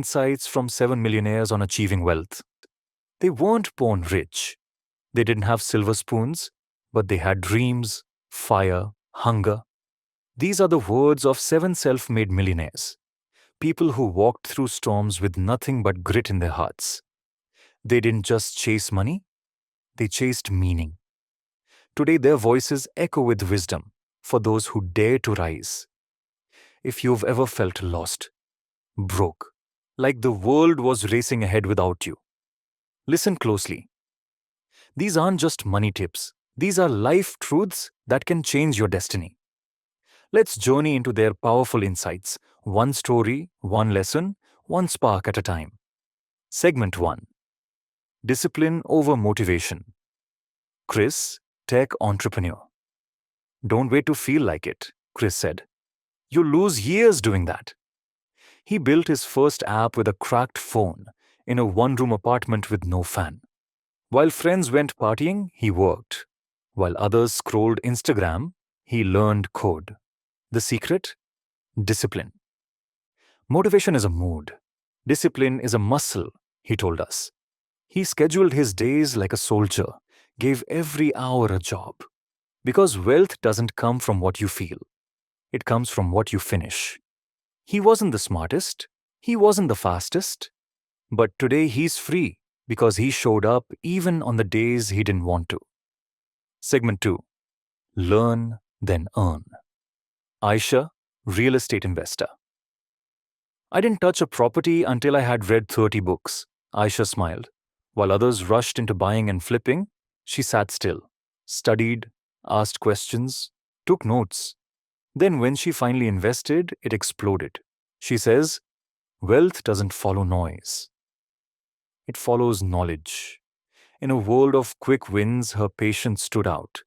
insights from 7 millionaires on achieving wealth. They weren't born rich. They didn't have silver spoons, but they had dreams, fire, hunger. These are the words of 7 self-made millionaires, people who walked through storms with nothing but grit in their hearts. They didn't just chase money, they chased meaning. Today, their voices echo with wisdom for those who dare to rise. If you've ever felt lost, broke, like the world was racing ahead without you, listen closely. These aren't just money tips, these are life truths that can change your destiny. Let's journey into their powerful insights, one story, one lesson, one spark at a time. Segment 1. Discipline over motivation. Chris, tech entrepreneur. Don't wait to feel like it, Chris said. You'll lose years doing that. He built his first app with a cracked phone in a one-room apartment with no fan. While friends went partying, he worked. While others scrolled Instagram, he learned code. The secret? Discipline. Motivation is a mood. Discipline is a muscle, he told us. He scheduled his days like a soldier, gave every hour a job. Because wealth doesn't come from what you feel. It comes from what you finish. He wasn't the smartest. He wasn't the fastest. But today he's free because he showed up even on the days he didn't want to. Segment 2. Learn, then earn. Aisha, real estate investor. I didn't touch a property until I had read 30 books, Aisha smiled. While others rushed into buying and flipping, she sat still, studied, asked questions, took notes. Then when she finally invested, it exploded. She says, wealth doesn't follow noise. It follows knowledge. In a world of quick wins, her patience stood out.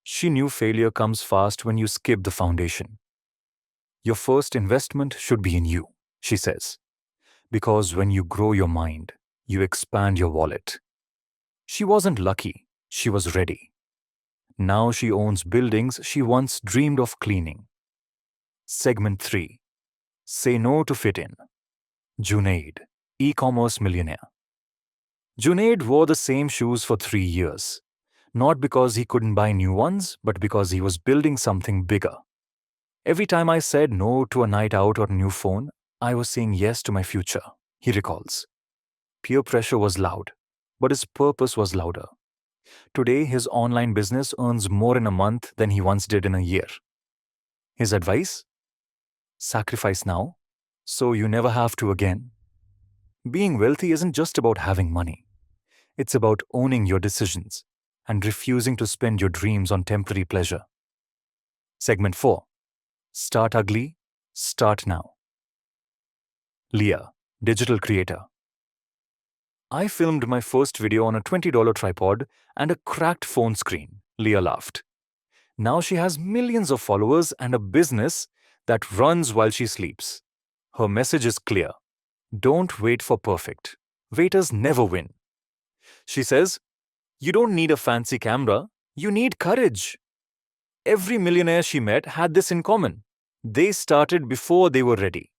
She knew failure comes fast when you skip the foundation. Your first investment should be in you, she says, because when you grow your mind, you expand your wallet. She wasn't lucky, she was ready. Now she owns buildings she once dreamed of cleaning. Segment 3. Say no to fit in. Junaid, e-commerce millionaire. Junaid wore the same shoes for 3 years. Not because he couldn't buy new ones, but because he was building something bigger. Every time I said no to a night out or a new phone, I was saying yes to my future, he recalls. Peer pressure was loud, but his purpose was louder. Today, his online business earns more in a month than he once did in a year. His advice? Sacrifice now, so you never have to again. Being wealthy isn't just about having money. It's about owning your decisions and refusing to spend your dreams on temporary pleasure. Segment 4. Start ugly, start now. Leah, digital creator. I filmed my first video on a $20 tripod and a cracked phone screen, Leah laughed. Now she has millions of followers and a business that runs while she sleeps. Her message is clear. Don't wait for perfect. Waiters never win. She says, you don't need a fancy camera, you need courage. Every millionaire she met had this in common. They started before they were ready.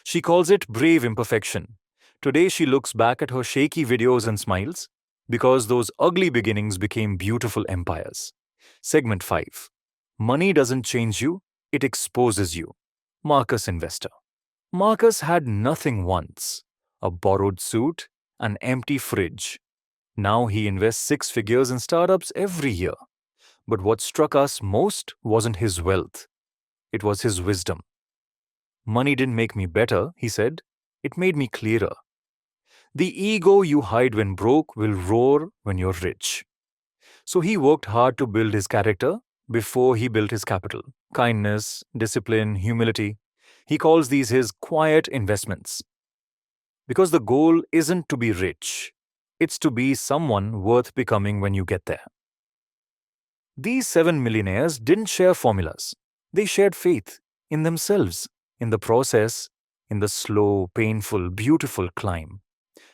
She calls it brave imperfection. Today she looks back at her shaky videos and smiles because those ugly beginnings became beautiful empires. Segment 5. Money doesn't change you, it exposes you. Marcus investor. Marcus had nothing once. A borrowed suit, an empty fridge. Now he invests 6 figures in startups every year. But what struck us most wasn't his wealth. It was his wisdom. Money didn't make me better, he said. It made me clearer. The ego you hide when broke will roar when you're rich. So he worked hard to build his character before he built his capital. Kindness, discipline, humility. He calls these his quiet investments. Because the goal isn't to be rich. It's to be someone worth becoming when you get there. These 7 millionaires didn't share formulas. They shared faith in themselves, in the process, in the slow, painful, beautiful climb.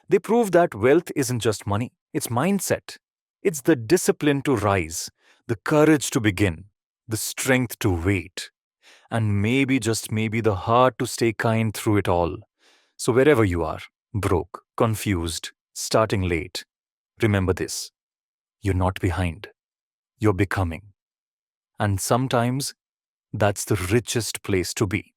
They proved that wealth isn't just money, it's mindset. It's the discipline to rise, the courage to begin, the strength to wait, and maybe, just maybe, the heart to stay kind through it all. So, wherever you are, broke, confused, starting late, remember this: you're not behind, you're becoming. And sometimes that's the richest place to be.